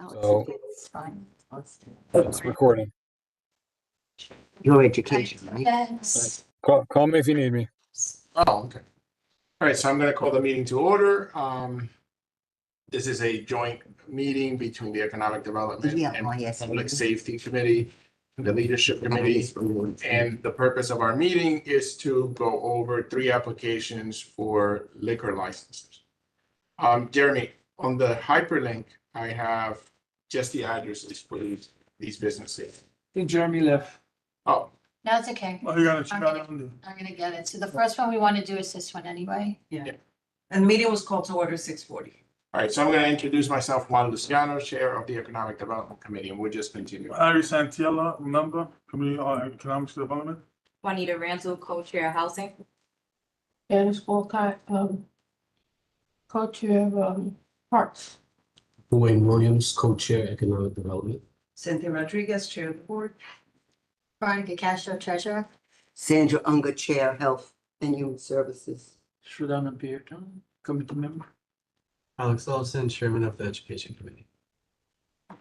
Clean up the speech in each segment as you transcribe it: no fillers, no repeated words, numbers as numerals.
So It's fine. it's recording. Your education, right? Yes. Call me if you need me. Oh, okay. All right, so I'm going to call the meeting to order. This is a joint meeting between the Economic Development Yeah, and oh, yes. Public Safety Committee, the Leadership Committee, and the purpose of our meeting is to go over 3 applications for liquor licenses. Jeremy, on the hyperlink, I have just the addresses for these businesses. I think Jeremy left. Oh, No, it's okay. Oh, you got it. I'm You got gonna- it. I'm gonna get it. So the first one we want to do is this one anyway. And the meeting was called to order 6:40. all right, so I'm going to introduce myself, Juan Luciano, Chair of the Economic Development Committee, and we'll just continue. Ari Santiella, member, Committee on Economic Development. Juanita Ranzo, co-chair Housing. Janice Wolcott, co-chair of Parks. Wayne Williams, co-chair Economic Development. Cynthia Rodriguez, chair of the board. Veronica Castro, treasurer. Sandra Unger, Chair, Health and Human Services. Shradana Pierton, committee member. Alex Ellison, Chairman of the Education Committee. All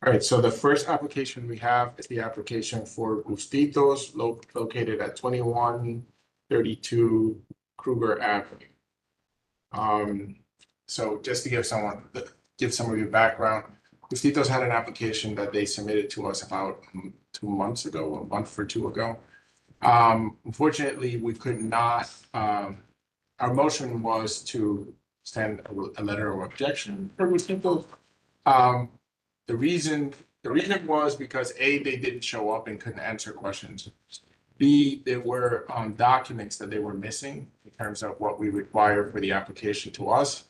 right, so the first application we have is the application for Gustitos located at 2132 Kruger Avenue. So just to give some of your background, Gustitos had an application that they submitted to us about 2 months ago, a month or 2 ago. Unfortunately, we could not, our motion was to send a letter of objection for Gustitos. The reason was because A, they didn't show up and couldn't answer questions. B, there were documents that they were missing in terms of what we require for the application to us.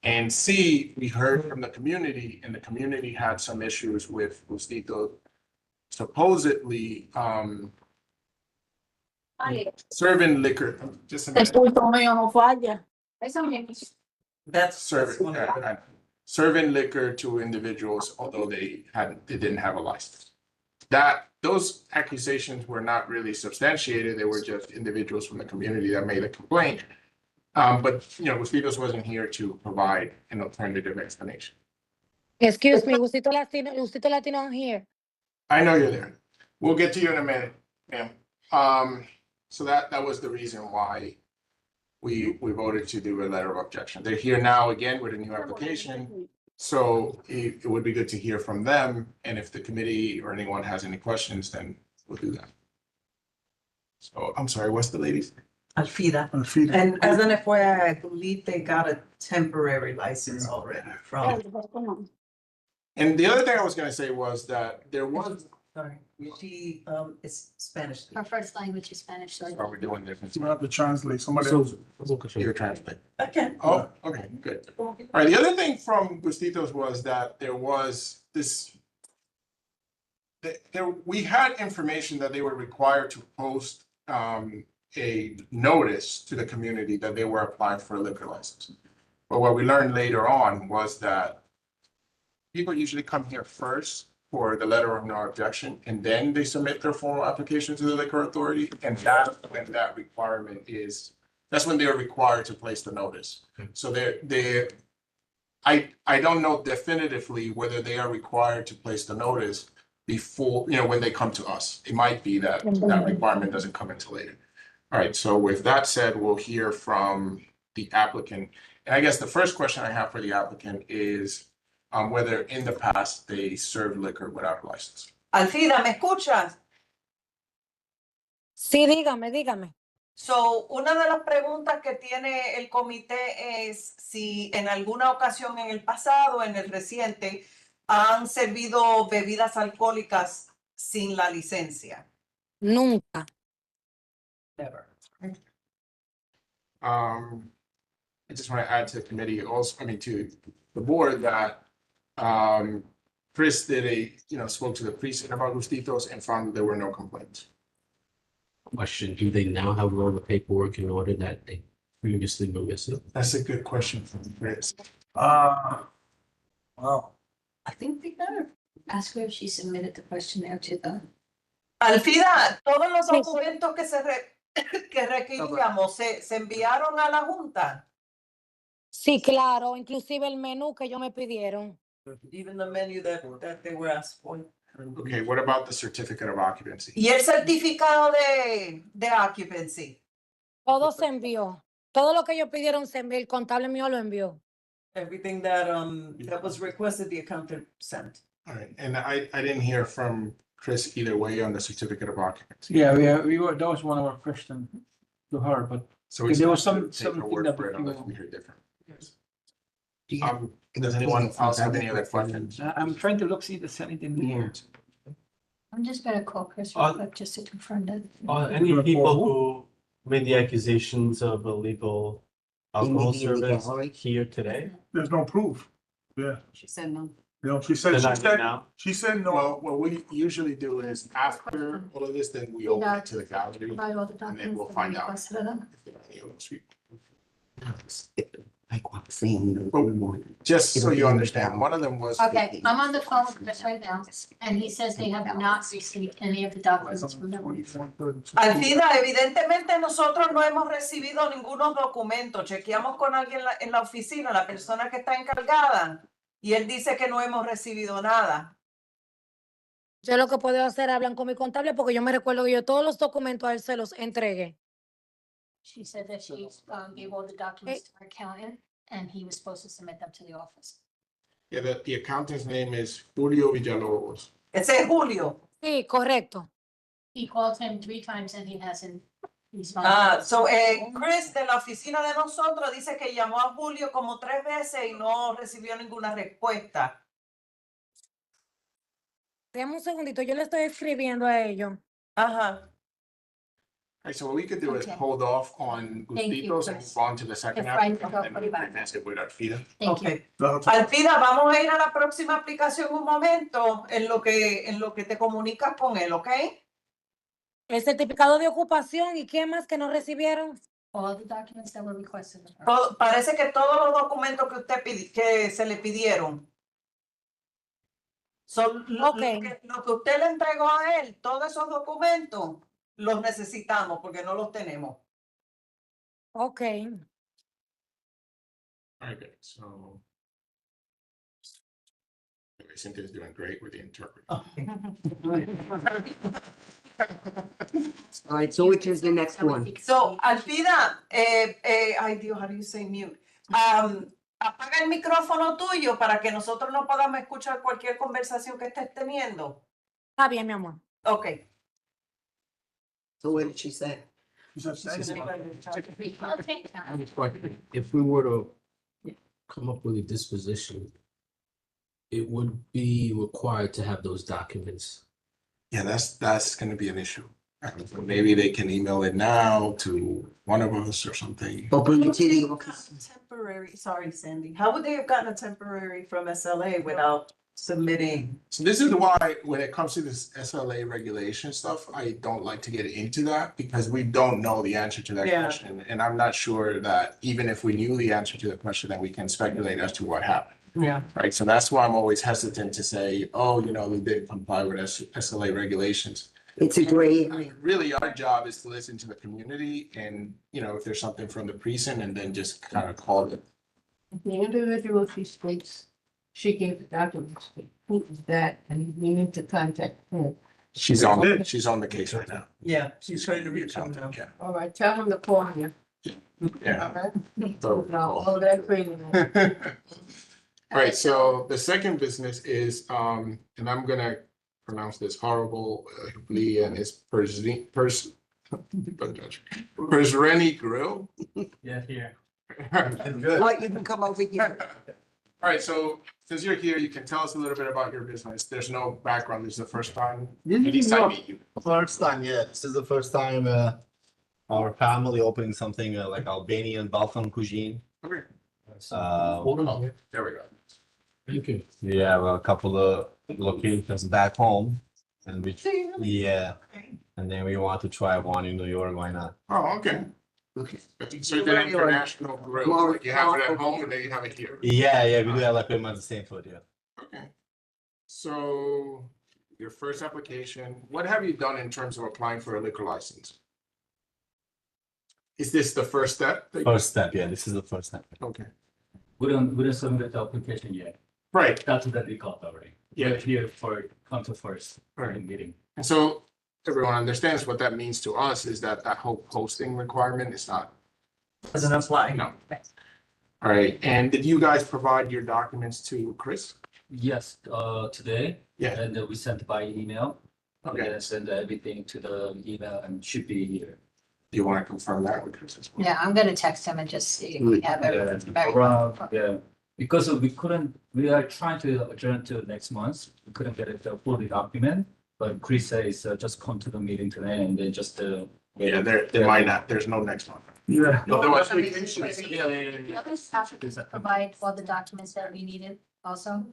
And C, we heard from the community, and the community had some issues with Gustitos supposedly serving liquor. Just a minute. That's. Serving liquor to individuals, although they didn't have a license. Those accusations were not really substantiated. They were just individuals from the community that made a complaint. But Gustitos wasn't here to provide an alternative explanation. Excuse me, Gustito Latino, I'm here. I know you're there. We'll get to you in a minute, ma'am. So that was the reason why we voted to do a letter of objection. They're here now again with a new application. So it would be good to hear from them. And if the committee or anyone has any questions, then we'll do that. So I'm sorry, what's the lady's? Alfida. Alfida. And as an FYI, I believe they got a temporary license already from. And the other thing I was gonna say was that there was, Sorry, she is Spanish. Her first language is Spanish. So are we doing different? You have to translate. Somebody So, else. You're translating. Okay. Oh, okay, good. All right, the other thing from Gustitos was that there was this. We had information that they were required to post a notice to the community that they were applying for a liquor license. But what we learned later on was that people usually come here first for the letter of no objection, and then they submit their formal application to the liquor authority, and that's when that requirement is. That's when they are required to place the notice. So I don't know definitively whether they are required to place the notice before, when they come to us. It might be that that requirement doesn't come until later. All right, so with that said, we'll hear from the applicant. And I guess the first question I have for the applicant is whether in the past they served liquor without a license. Alfida, ¿me escuchas? Sí, dígame. So, una de las preguntas que tiene el comité es si en alguna ocasión en el pasado, en el reciente, han servido bebidas alcohólicas sin la licencia. Nunca. Never. I just want to add to the committee also, to the board that Chris spoke to the precinct about Gustitos and found that there were no complaints. Question, do they now have all the paperwork in order that they previously were missing? That's a good question from Chris. Wow. I think they better ask her if she submitted the questionnaire to them. Alfida, todos los documentos que requeríamos se enviaron a la Junta. Sí, claro, inclusive el menú que ellos me pidieron. even the menu that they were asked for. Okay, what about the certificate of occupancy? Y el certificado de occupancy, Todo se envió. Todo lo que ellos pidieron se envió. El contable mío lo envió. everything that was requested, the accountant sent. All right, and I didn't hear from Chris either way on the certificate of occupancy. Yeah, we were, that was one of our questions to her, but So we There was still have to some- take her something word that for it you- unless we hear different. Do you- Does anyone else have any other questions? I'm trying to look, see if there's anything. Yeah. I'm just gonna call Chris real real quick just to confirm that. Are any people who made the accusations of illegal alcohol Maybe illegal, service right? here today? There's no proof. Yeah, She said no. you know, They're not here now? she said no. Well, what we usually do is after all of this, then we open it to the gallery. By all the And then documents we'll that find were out. requested of them. if there are any of those people. Like what I'm saying. Just so you understand, one of them was. Okay, I'm on the phone with Chris right now, and he says they have not received any of the documents from them. Alfida, evidentemente nosotros no hemos recibido ningunos documentos. Chequeamos con alguien en la oficina, la persona que está encargada, y él dice que no hemos recibido nada. Yo lo que puedo hacer, hablan con mi contable, porque yo me recuerdo que yo todos los documentos a él se los entregué. She said that she gave all the documents to her accountant, and he was supposed to submit them to the office. Yeah, the accountant's name is Julio Villalobos. Ese es Julio. Sí, correcto. He called him 3 times and he hasn't responded. Chris de la oficina de nosotros dice que llamó a Julio como 3 veces y no recibió ninguna respuesta. Déjame un segundito, yo le estoy escribiendo a ellos. Ajá. Right, so what we could do is Okay. hold off on Thank you, Gustitos and Chris. move on to the second If I applicant, forgot and to then put it we visit with Arfida. Thank you. Ok. Alfida, vamos a ir a la próxima aplicación un momento en lo que te comunicas con él, ¿ok? El certificado de ocupación y qué más que no recibieron. All the documents that were requested of her. Parece que todos los documentos que usted que se le pidieron son Ok. lo que usted le entregó a él, todos esos documentos los necesitamos porque no los tenemos. Ok. All right, good, so. Okay, Cynthia's doing great with the interpreter. All right, so which is the next one? So, Alfida, ay Dios, how do you say mute? Apaga el micrófono tuyo para que nosotros no podamos escuchar cualquier conversación que estés teniendo. Está bien, mi amor. Ok. So what did she say? I'll take that. If we were to come up with a disposition, it would be required to have those documents. Yeah, that's gonna be an issue. Maybe they can email it now to one of us or something. Or bring it to the office? Temporary, sorry, Sandy. How would they have gotten a temporary from SLA without submitting? So this is why, when it comes to this SLA regulation stuff, I don't like to get into that because we don't know the answer to that Yeah. question. And I'm not sure that even if we knew the answer to the question, that we can speculate as to what happened. Yeah. Right, so that's why I'm always hesitant to say, oh, they didn't comply with SLA regulations. It's a gray area. Really, our job is to listen to the community and, if there's something from the precinct and then just kind of call it. The individual she states, she gave the documents, who is that, and we need to contact her. She's on the case right now. Yeah, she's trying to reach him now. Yeah. All right, tell him to call you. Yeah. All right? So, Now, cool. all that crazy. All right, so the second business is, and I'm gonna pronounce this horrible, and it's Persreni Grill. Yeah, here. What, you can come over here. All right, so since you're here, you can tell us a little bit about your business. There's no background. This is the first time. At least I meet you. First time, yeah. This is the first time our family opening something like Albanian Balkan cuisine. Okay. Hold on. There we go. Thank you. Yeah, well, a couple of locations back home, and yeah, and then we want to try one in New York. Why not? Oh, okay. Okay. So it's an international grill. Like you have it at home and then you have it here. Yeah, we do have like pretty much the same food. Yeah. Okay. So your first application, what have you done in terms of applying for a liquor license? Is this the first step? First step, yeah. This is the first step. Okay. We don't submit the application yet. Right, That's what we got already. Yeah. We're here for come to first Right. meeting. and so everyone understands what that means to us is that that whole posting requirement is not, Doesn't apply. no. All right, and did you guys provide your documents to Chris? Yes, today. Yeah. And we sent by email. Okay. And send everything to the email and should be here. Do you want to confirm that with Chris as well? Yeah, I'm gonna text him and just see if we have everything. Very Around, yeah, because we couldn't, we are trying to adjourn to next month. We couldn't get it fully document, but Chris says just come to the meeting today and then just. Yeah, there might not, there's no next one. Yeah. Otherwise, we The can choose. others have to provide all the documents that we needed also.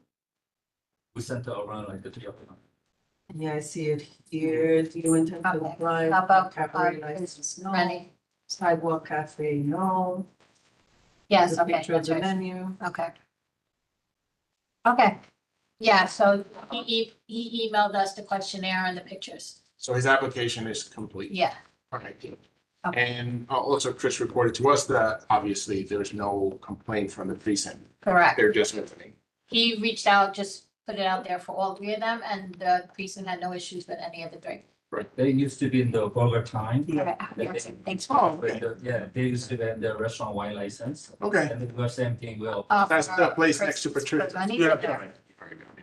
We sent it around like the 3 of them. Yeah, I see it here. Do you intend to Okay. apply? How about, Cafe license? No. Rennie? Sidewalk cafe, no. Yes, The okay, picture of that's the right. menu. Okay. Okay, yeah, so he emailed us the questionnaire and the pictures. So his application is complete. Yeah, Okay, good. Okay. And also Chris reported to us that obviously there's no complaint from the precinct. correct. They're just opening. He reached out, just put it out there for all three of them, and the precinct had no issues with any of the three. They used to be in the burger time. Okay, They- thanks. Yeah, they used to be in the restaurant wine license. Okay. And it was same thing, well. That's the place next to Patricia. Yeah.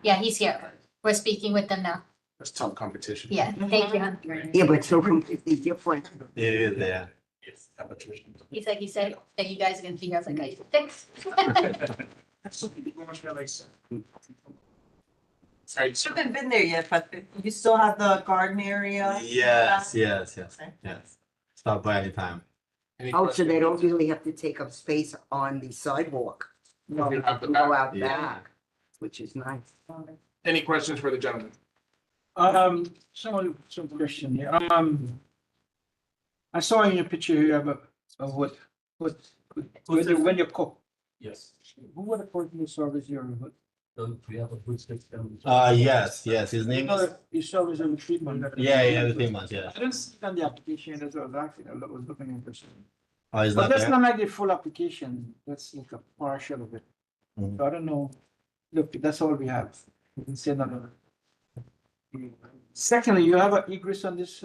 Yeah, he's here. We're speaking with them now. That's tough competition. Yeah, thank you, hon. Yeah, but so completely different. It is there. Yes, competition. He's like, he said that you guys are gonna figure out, I was like, thanks. Right, Should have been there yet, but you still have the garden area. Yes, yes, Okay. yes. Stop by anytime. any Oh, so they questions? don't really have to take up space on the sidewalk. No, you have the Go back. out Yeah. back, which is nice. Any questions for the gentleman? Some question here. I saw in your picture here of what, when you cook, Yes. who would according to service your, So we have a food system. Yes, his name is, you service every treatment? yeah, the 3 months, yeah. I didn't see it on the application, that's what I was asking, I was looking at this. Oh, he's But not that's there? not like the full application, that's like a partial of it. Mhm. So I don't know, look, that's all we have. We can say another. Secondly, you have an egress on this,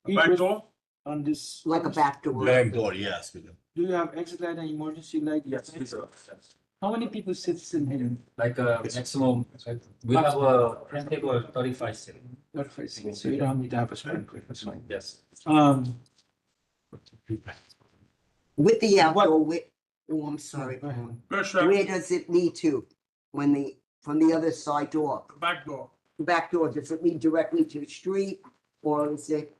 egress on this. Like a back door. Back door, yes, we do. Do you have exit light and emergency light? Yes, we do. How many people sits in here? Like maximum, we have a table of 35 sitting. So you don't need to have a sprinkler, that's fine. Yes. With the outdoor, oh, I'm sorry. Go ahead. Where does it lead to? When from the other side door? Back door. The back door, does it lead directly to the street or is it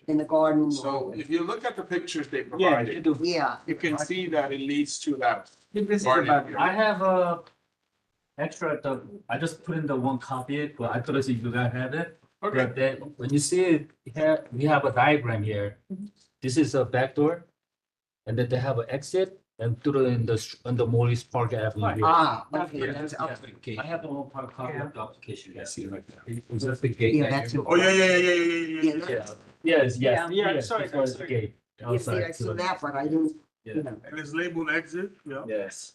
in the garden? So if you look at the pictures they Yeah, you provided, do. Yeah. you can see that it leads to that. This is the Garden. back door. I have a extra, I just put in the one copy, but I thought you guys have it. Okay, But then when you see it, here, we have a diagram here. This is a back door. And then they have an exit and through in the Morris Park Avenue. here. Ah, okay, Yeah, that's, yeah. okay. I have the whole part copy of the application. I see it right there. It's just the gate. Yeah, that's. Oh, yeah. Yeah, Yeah, yes, yes. Yeah, sorry, Before the sorry. gate. You see, I outside, see so- that, but I didn't, Yeah. you know. And it's labeled exit, yeah. Yes.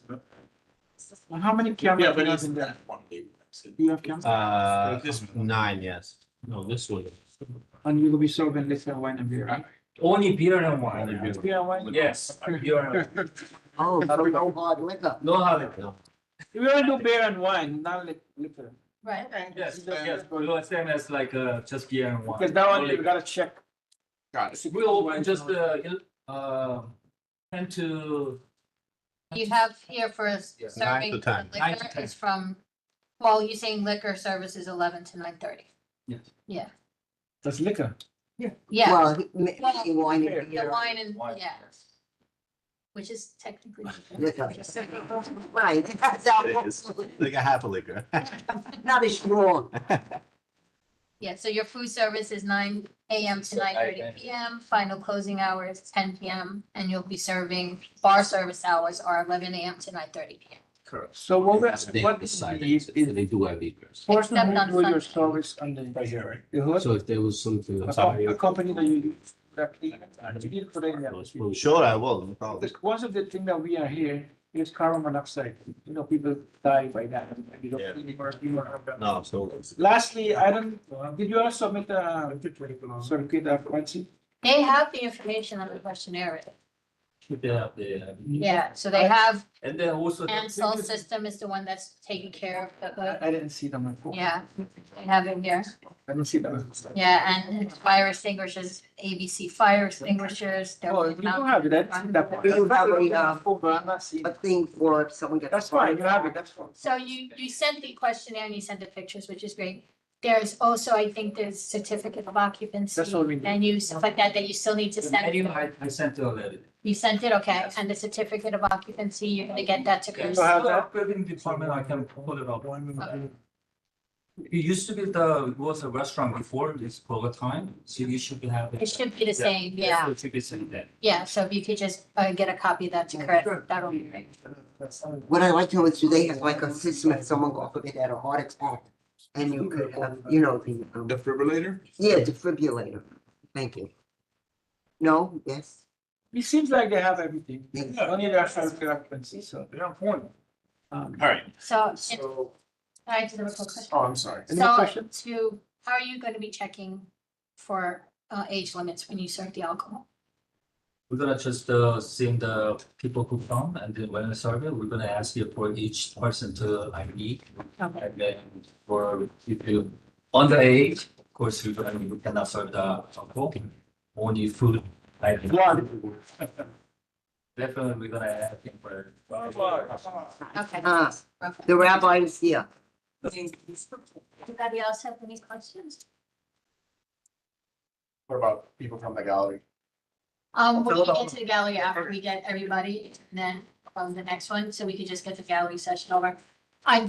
And how many Yeah, cameras but do you it's have in there? that one. David. Do you have cameras? This 9, yes. No, this one. And you will be serving liquor, wine and beer, Only beer and wine. Beer and wine? Yes, beer and wine. Oh, so no hard liquor. No holiday. We only do beer and wine, not liquor. Right. Yes, yes, we will same as like just beer and wine. Because that one Only- you gotta check. Got it. We open just 10 to. You have here for Yeah. serving 9 to 10. the 9 to liquor 10. is from, well, you're saying liquor service is 11 to 9:30. Yes. Yeah, That's liquor. yeah, Well, he wine and the beer. wine and, Wine, yeah, yes. which is technically. Liquor. Right, that's how- It is. Like a half a liquor. not as strong. Yeah, so your food service is 9 AM to 9:30 PM, final closing hour is 10 PM, and you'll be serving, bar service hours are 11 AM to 9:30 PM. Correct. So what They what decide, is they do have egress. person Except on who do your Sunday. service on the. Right here, right? You heard? So if there was something. A company that you use, that you need to put in there. Sure, I will, no problem. One of the thing that we are here, It's carbon monoxide. You know, people die by that. You don't, Yeah. you don't have that. No, so Lastly, I don't, did you also submit a circuit Quincy? They have the information on the questionnaire. Should they have the, Yeah, so they have, and then also. the Ansel previous- system is the one that's taking care of the, I didn't see them before. yeah, they have it here. I didn't see them. Yeah, and fire extinguishers, ABC fire extinguishers. they're Oh, you don't have it, that's that one. Do you have I'm not seeing. a thing for if someone gets. That's fine, you have it, that's fine. So you sent the questionnaire and you sent the pictures, which is great. There's also, I think there's certificate of occupancy. That's all we need. And you, stuff like that, that you still need to The send. menu, I sent it already. You sent it, okay, and the certificate of occupancy, you're gonna get that to Chris. You have that? Building department, I can pull it up. It used to be it was a restaurant before this Burger Time, so you should have. It should be the same, yeah, It should be same then. yeah, so if you could just get a copy of that to Chris, that'll be great. What I like to know is, do they have like a system if someone got had a heart attack? And you could have, you know, the, Defibrillator? yeah, defibrillator. Thank you. No, yes. It seems like they have everything. Yeah. Only their circuit occupancy, so they're on point. All right, So, so, I just have a quick question. oh, I'm sorry. Any more So, questions? how are you gonna be checking for age limits when you serve the alcohol? We're gonna just see the people who come and then when I survey, we're gonna ask you for each person to ID. Okay. And then for if you underage, of course, we cannot serve the alcohol, only food. ID. Definitely, we're gonna ask him for. Okay. Okay. The rabbi is here. Anybody else have any questions? What about people from the gallery? We can get to the gallery after we get everybody, and then the next one, so we could just get the gallery session over. I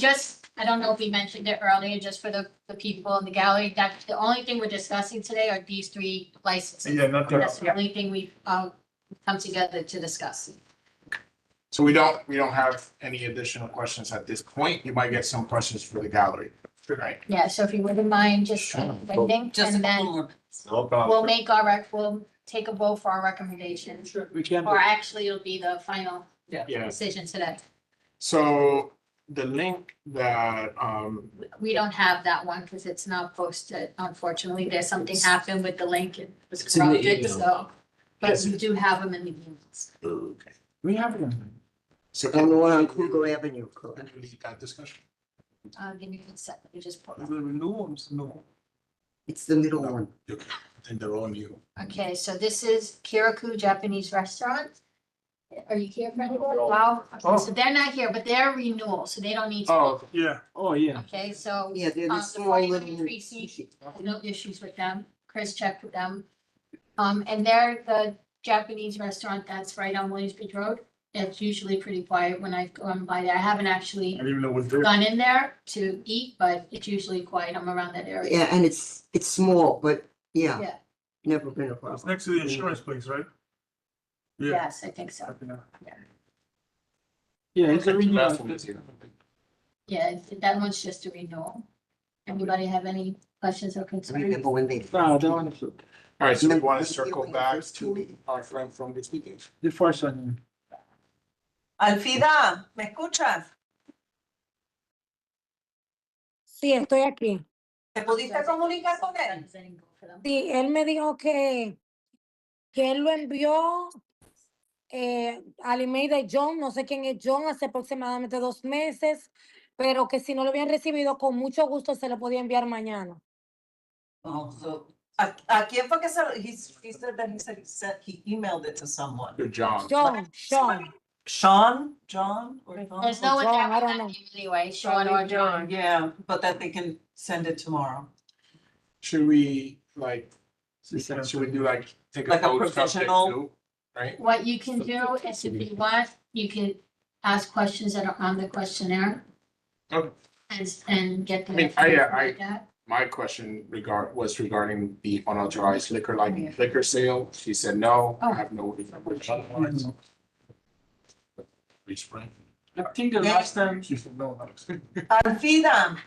don't know if we mentioned it earlier, just for the people in the gallery, that the only thing we're discussing today are these 3 licenses. nothing That's the only thing we've come together to discuss. So we don't have any additional questions at this point. You might get some questions for the gallery. Right. Yeah, so if you wouldn't mind just waiting, and then no we'll problem. make we'll take a vote for our recommendation. We can. Or actually, it'll be the final Yeah, decision today. so the link that, We don't have that one because it's not posted, unfortunately. There's something happened with the link. It was It's in the corrupted, email. so. But Yes. we do have them in the emails. okay. We have them. So And the one on Kruger Avenue. can we leave that discussion? Give me a second, let me just pull The it. renewals, no. It's the middle one. And they're on you. Okay, so this is Kiraku Japanese Restaurant. Are you here for anyone? Wow, okay, so they're not here, but they're renewal, so they don't need to. Oh, Yeah. Oh, yeah. Okay, so Yeah, they're the the small 43 little. Tracy. no issues with them. Chris checked with them. And they're the Japanese restaurant that's right on Williamsbridge Road. It's usually pretty quiet when I've gone by there. I haven't actually didn't even know it was there. gone in there to eat, but it's usually quiet. I'm around that area. Yeah, and it's small, but yeah, Yeah, never been a It's problem. next to the insurance place, right? Yeah. yes, I think so. Yeah, it's a renewal. Yeah, that one's just a renewal. Anybody have any questions or concerns? Remember when they. No, that one is all right, so we want to circle back to our friend from this meeting. the first one. Alfida, ¿me escuchas? Sí, estoy aquí. ¿Te pudiste comunicar con él? Sí, él me dijo que él lo envió al email de John, no sé quién es John, hace aproximadamente 2 meses, pero que si no lo habían recibido, con mucho gusto se lo podía enviar mañana. Oh, so, ¿a quién fue que se lo, he said that he emailed it to someone. Good John. Sean. John, or John? There's no one John, there I with don't that know. name anyway, Sean or John. Yeah, but that they can send it tomorrow. Should we should we do take a Like a vote subject provisional? to, right? What you can do is if you want, you can ask questions that are on the questionnaire. Okay. And get the. I mean, like that. My question was regarding the unauthorized liquor sale. She said, no, I have no information. I think the last time. Alfida,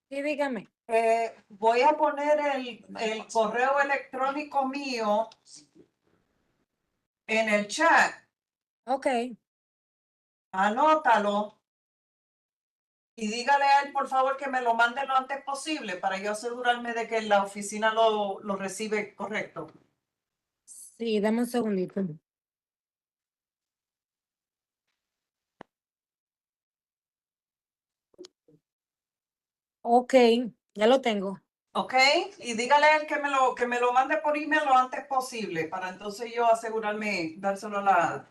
Sí, dígame. voy a poner el correo electrónico mío en el chat. Ok. Anótalo. Y dígale a él, por favor, que me lo mande lo antes posible para yo asegurarme de que la oficina lo recibe correcto. Sí, dame un segundito. Ok, ya lo tengo. ¿Ok? Y dígale a él que me lo mande por email lo antes posible para entonces yo asegurarme, dárselo a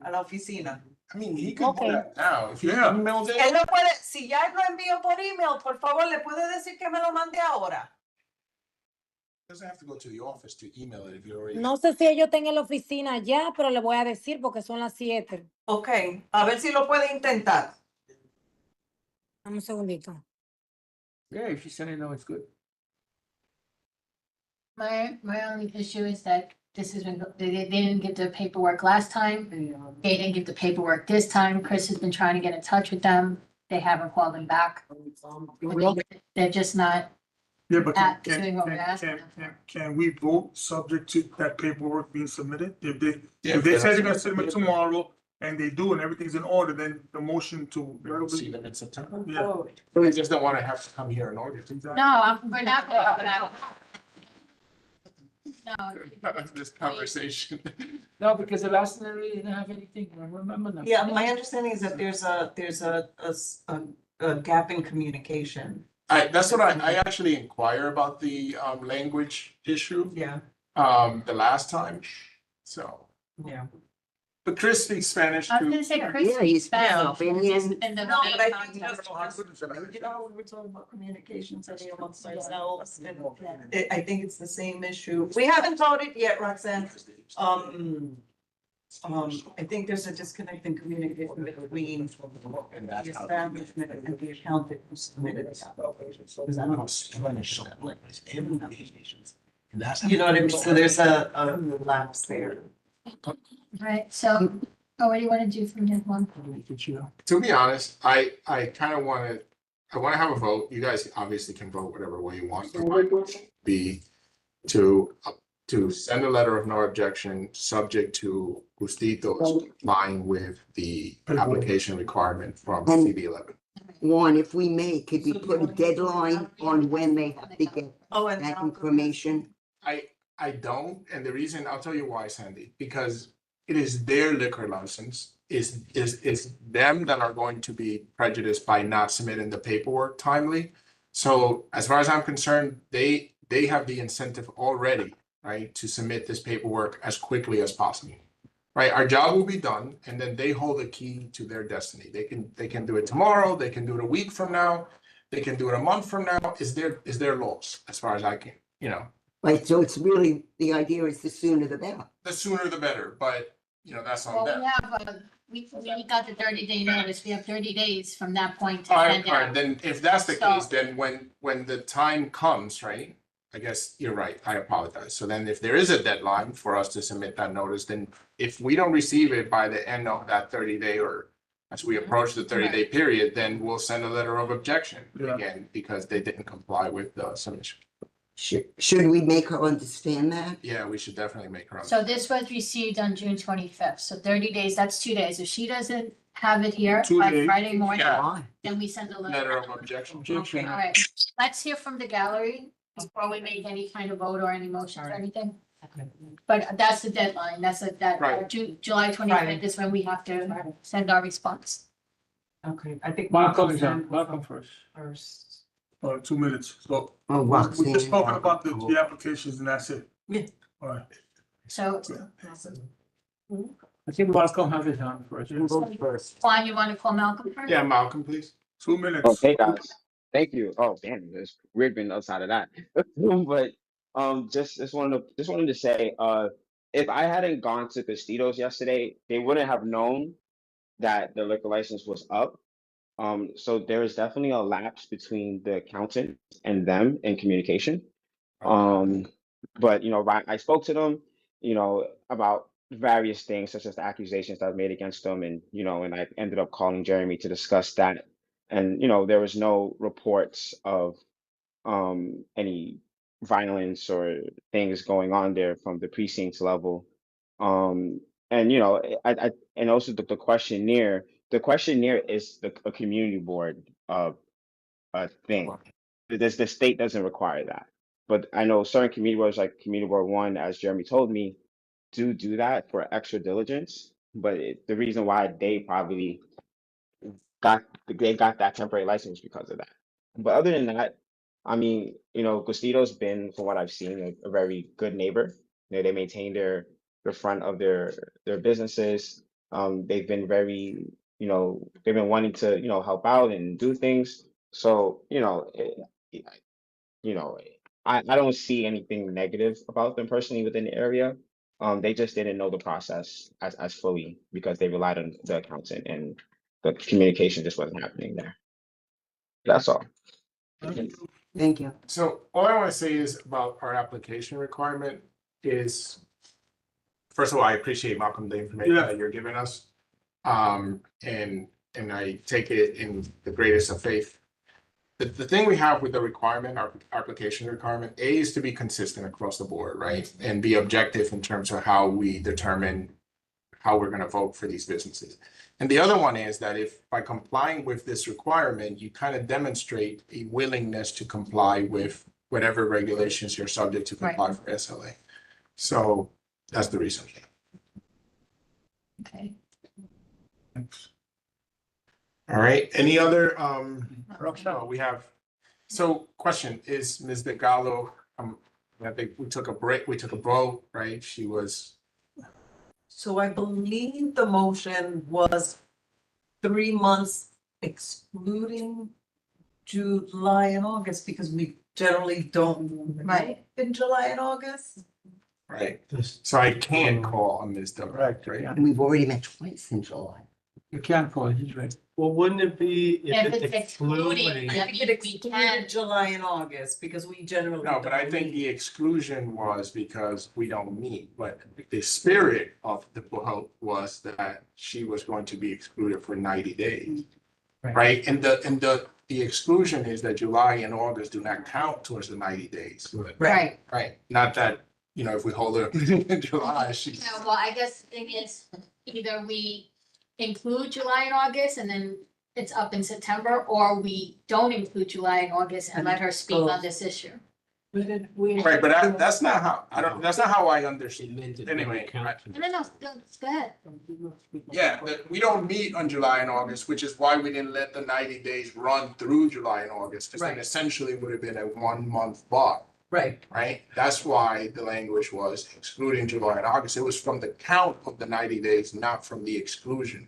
la oficina. I mean, he could do Okay. that now. If he Yeah. emails it, Él lo puede, si ya él lo envió por email, por favor, le puede decir que me lo mande ahora. doesn't have to go to the office to email it if you already. No sé si ellos están en la oficina ya, pero le voy a decir porque son las 7. Ok, a ver si lo puede intentar. Dame un segundito. Yeah, if you send it now, it's good. My only issue is that this has been, they didn't get the paperwork last time. They didn't get the paperwork this time. Chris has been trying to get in touch with them. They haven't called him back. They're just not, Yeah, but doing what we're asking. can we vote subject to that paperwork being submitted? If they, Yeah, if they if say they they're gonna have to submit submit it. tomorrow and they do and everything's in order, then the motion to. See them in September. Yeah. We just don't want to have to come here in August. No, we're not. No, This conversation. No, because the last time we didn't have anything, I remember now. Yeah, my understanding is that there's a gap in communication. That's what I actually inquire about the language issue Yeah, the last time. So, yeah. but Chris speaks Spanish I was too. gonna say Chris. Yeah, he's Spanish. Albanian. And the No, but I main think contact- you know, when we're talking about communications, I think amongst ourselves, and I think it's the same issue. We haven't voted yet, Roxanne. I think there's a disconnect in communication between And the that's how. establishment and the accountant who submitted it. Because I don't know Spanish. And that's. You know what I mean? So there's a lapse there. Right, so, what do you wanna do from this one? To be honest, I kind of want to have a vote. You guys obviously can vote whatever way you want. Be to send a letter of no objection, subject to Gustitos complying with the application requirement from And- CB11. One, if we may, could we put a deadline on when they have to get Oh, and that information? I don't, and the reason, I'll tell you why, Sandy, because it is their liquor license. Is them that are going to be prejudiced by not submitting the paperwork timely. So as far as I'm concerned, they have the incentive already, right, to submit this paperwork as quickly as possible. Right, our job will be done, and then they hold the key to their destiny. They can do it tomorrow, they can do it a week from now, they can do it a month from now. Is their loss, as far as I can, you know. Right, so it's really, the idea is the sooner the better. The sooner the better, but that's on Well, them. we have, we got the 30-day notice, we have 30 days from that point to All send right, out. then if that's the So- case, then when the time comes, right? I guess you're right, I apologize. So then if there is a deadline for us to submit that notice, then if we don't receive it by the end of that 30-day or as we approach the 30-day period, then we'll send a letter of objection Yeah. again, because they didn't comply with the submission. Should we make her understand that? Yeah, we should definitely make her. So this was received on June 25th, so 30 days, that's 2 days. If she doesn't have it here 2 by days. Friday morning, Yeah. Why? then we send a Letter letter. of objection. Okay, all right, let's hear from the gallery before we make any kind of vote or any motions or anything. But that's the deadline, Right. July 25th is when we have to send our response. Okay, I think. Malcolm is on, Malcolm first. First. 2 minutes. So Oh, we Roxanne. just talking about the applications and that's it. Yeah. All right. So, I think Malcolm has his hand first. Vote first. Juan, you want to call Malcolm first? Yeah, Malcolm, please. 2 minutes. Okay, guys. Thank you. Oh, damn, it's weird being outside of that. But just wanted to say, if I hadn't gone to Castitos yesterday, they wouldn't have known that the liquor license was up. So there is definitely a lapse between the accountant and them in communication. But I spoke to them, about various things such as the accusations that were made against them, and I ended up calling Jeremy to discuss that. And there was no reports of any violence or things going on there from the precincts level. And I and also the questionnaire the questionnaire is a community board thing. The state doesn't require that. But I know certain community boards, like Community Board One, as Jeremy told me, do that for extra diligence. But the reason why they probably got that temporary license because of that. But other than that, I mean, Gustido's been, from what I've seen, a very good neighbor. They maintain the front of their businesses. They've been very, they've been wanting to, help out and do things. So, I don't see anything negative about them personally within the area. They just didn't know the process as fully because they relied on the accountant and the communication just wasn't happening there. That's all. Thank you. So all I want to say is about our application requirement is, first of all, I appreciate, Malcolm, the information that you're giving us. And I take it in the greatest of faith. The thing we have with the requirement, our application requirement, A, is to be consistent across the board, right? And be objective in terms of how we determine how we're going to vote for these businesses. And the other one is that if by complying with this requirement, you kind of demonstrate a willingness to comply with whatever regulations you're subject to comply for SLA. So that's the reason. Okay. All right, any other, no, we have, so question is Ms. DeGallo, I think we took a break, we took a vote, right? She was, So I believe the motion was 3 months excluding July and August because we generally don't Right. in July and August. right? So I can't call on Ms. DeGallo, right? And we've already met twice in July. You can't call it, he's right. Well, wouldn't it be If it's excluding, I then think it we can. excluded July and August because we generally. No, but I don't think meet. the exclusion was because we don't meet, but the spirit of the vote was that she was going to be excluded for 90 days. Right? And the exclusion is that July and August do not count towards the 90 days. Right. Right? Not that, if we hold her in July, she. No, well, I guess the thing is, either we include July and August and then it's up in September, or we don't include July and August and let her speak on this issue. Right, but that's not how, that's not how I understand it. Anyway, No, go ahead. yeah, we don't meet on July and August, which is why we didn't let the 90 days run through July and August. Because then Right. essentially would have been a 1 month bar, Right. right? That's why the language was excluding July and August. It was from the count of the 90 days, not from the exclusion.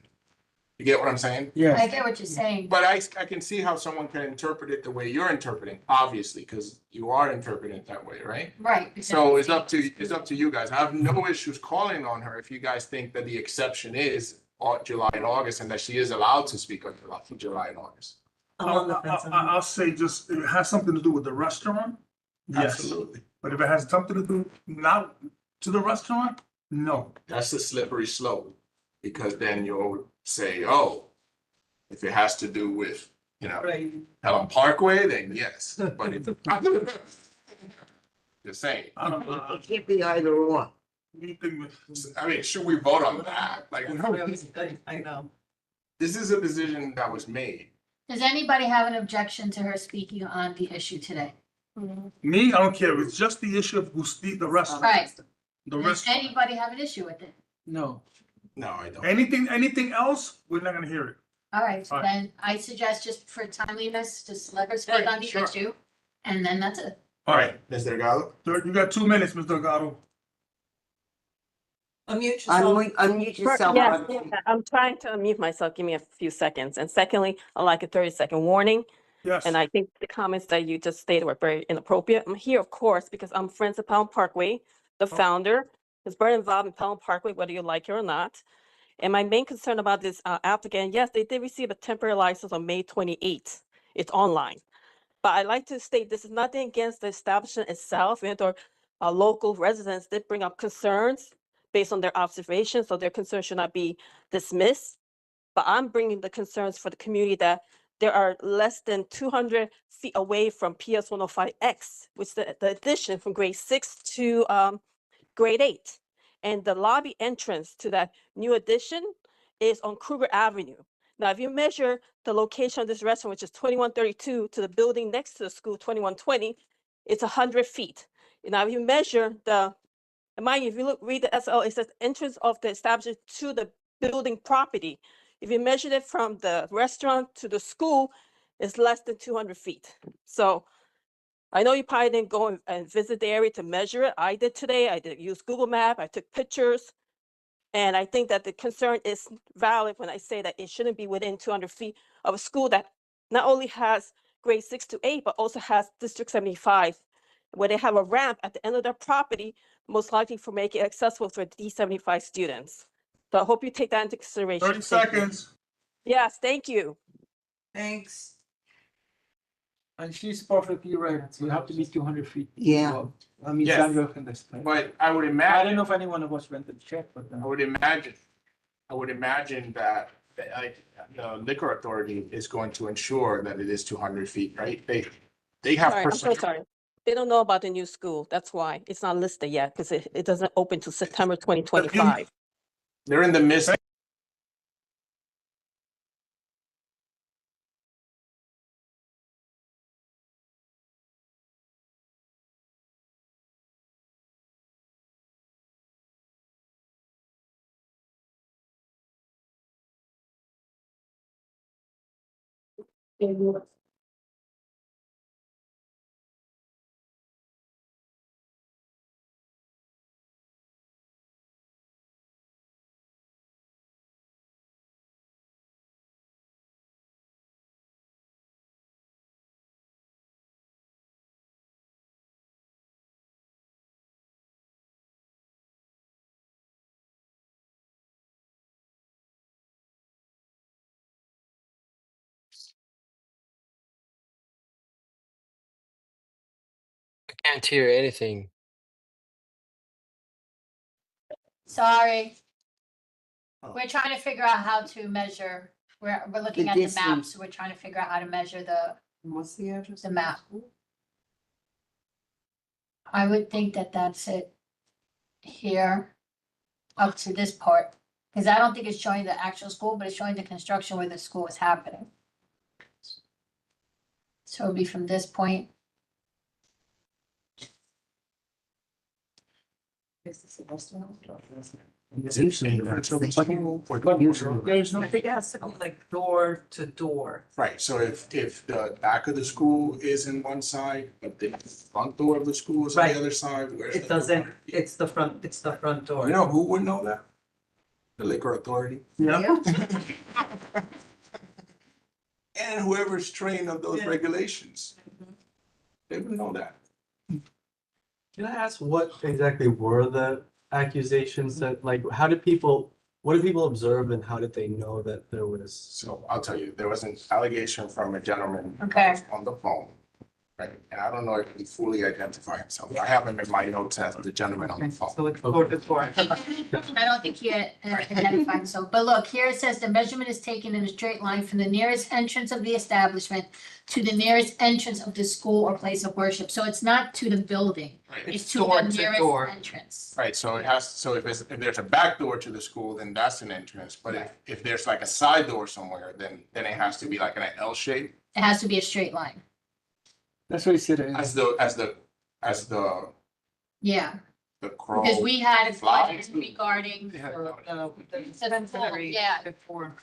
You get what I'm saying? Yeah. I get what you're saying. But I can see how someone can interpret it the way you're interpreting, obviously, because you are interpreting it that way, right? Right. So it's up to you guys. I have no issues calling on her if you guys think that the exception is July and August and that she is allowed to speak on July and August. I'm on the fence. I'll say just, if it has something to do with the restaurant, yes. Absolutely. But if it has something to do not to the restaurant, no. That's the slippery slope, because then you'll say, oh, if it has to do with, Right. Pelham Parkway, then yes, but if. Just saying. I don't know. It can't be either or. Anything with- I mean, should we vote on that? Like, I know. this is a decision that was made. Does anybody have an objection to her speaking on the issue today? Me, I don't care. It's just the issue of the restaurant. Right. The Does restaurant. anybody have an issue with it? No. No, I don't. Anything else, we're not gonna hear it. All right, so All right. then I suggest just for timeliness, just let her speak on the sure. issue, and then that's it. All right, Ms. Delgado? You got 2 minutes, Mr. Delgado. Unmute yourself. Unmute yourself. Yes, I'm trying to unmute myself. Give me a few seconds. And secondly, I'd like a 30-second warning. Yes. And I think the comments that you just stated were very inappropriate. I'm here, of course, because I'm friends of Pelham Parkway. The founder is very involved in Pelham Parkway, whether you like it or not. And my main concern about this applicant, yes, they did receive a temporary license on May 28th. It's online. But I'd like to state this is nothing against the establishment itself, and or local residents did bring up concerns based on their observations, so their concerns should not be dismissed. But I'm bringing the concerns for the community that there are less than 200 feet away from PS 105X, which is the addition from grade 6 to grade 8. And the lobby entrance to that new addition is on Kruger Avenue. Now, if you measure the location of this restaurant, which is 2132, to the building next to the school, 2120, it's 100 feet. Now, if you measure and mind you, if you read the SL, it says entrance of the establishment to the building property. If you measure it from the restaurant to the school, it's less than 200 feet. So I know you probably didn't go and visit the area to measure it. I did today. I did use Google Map. I took pictures. And I think that the concern is valid when I say that it shouldn't be within 200 feet of a school that not only has grade 6 to 8, but also has District 75, where they have a ramp at the end of their property, most likely for making it accessible for D75 students. So I hope you take that into consideration. 30 Thank you. seconds. Yes, thank you. Thanks. And she's perfectly right. You have to be 200 feet. Yeah. Well, I mean, Yes. Sandra can explain. But I would I don't imagine, know if anyone of us went to check, but. I would imagine that like the liquor authority is going to ensure that it is 200 feet, right? They have. Sorry, I'm so sorry. They don't know about the new school. That's why it's not listed yet, because it doesn't open till September 2025. They're in the midst. I can't hear anything. Sorry. Oh. We're trying to figure out how to measure, we're looking The at the distance. maps, so we're trying to figure out how to measure What's the address? the map. I would think that that's it here up to this part, because I don't think it's showing the actual school, but it's showing the construction where the school is happening. So it'll be from this point. There's no. I think it has to go like door to door. Right, so if the back of the school is in one side, but the front door of the school is on Right. the other side, where's the? It doesn't, it's the front door. You know who would know that? The liquor authority. Yeah. And whoever's trained on those regulations. They would know that. Can I ask what exactly were the accusations that, like, what did people observe and how did they know that there was? So I'll tell you, there was an allegation from a gentleman Okay. on the phone. Right, and I don't know if he fully identified himself. I have him in my notes as the gentleman on the phone. So it's door to door. I don't think he identified himself, but look, here it says the measurement is taken in a straight line from the nearest entrance of the establishment to the nearest entrance of the school or place of worship. So it's not to the building, it's to door the to nearest door. entrance. Right, so it has, so if there's a back door to the school, then that's an entrance, but if there's like a side door somewhere, then it has to be like an L shape. It has to be a straight line. That's what he said. As the Yeah, the crow. because we had flies. questions regarding, Cemetery yeah, before.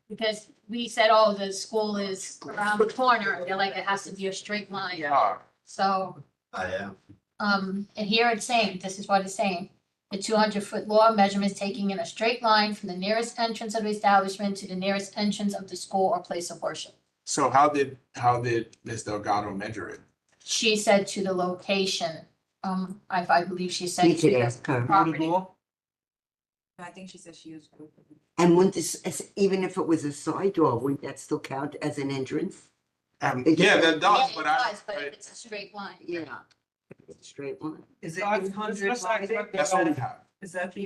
because we said, oh, the school is around the corner, and they're like, it has to be a straight line. Ah, So, Yeah. and here it's saying, this is what it's saying. The 200-foot law measurement is taking in a straight line from the nearest entrance of the establishment to the nearest entrance of the school or place of worship. So how did Ms. Delgado measure it? She said to the location, I believe she said You to could the ask her. property. I think she said she used Google. And wouldn't this, even if it was a side door, wouldn't that still count as an entrance? Yeah, that does, Yeah, but it I, does, but it's a straight line. Yeah. It's a straight line. Is it Let's- 800 let's not get- that's all we have. Is that the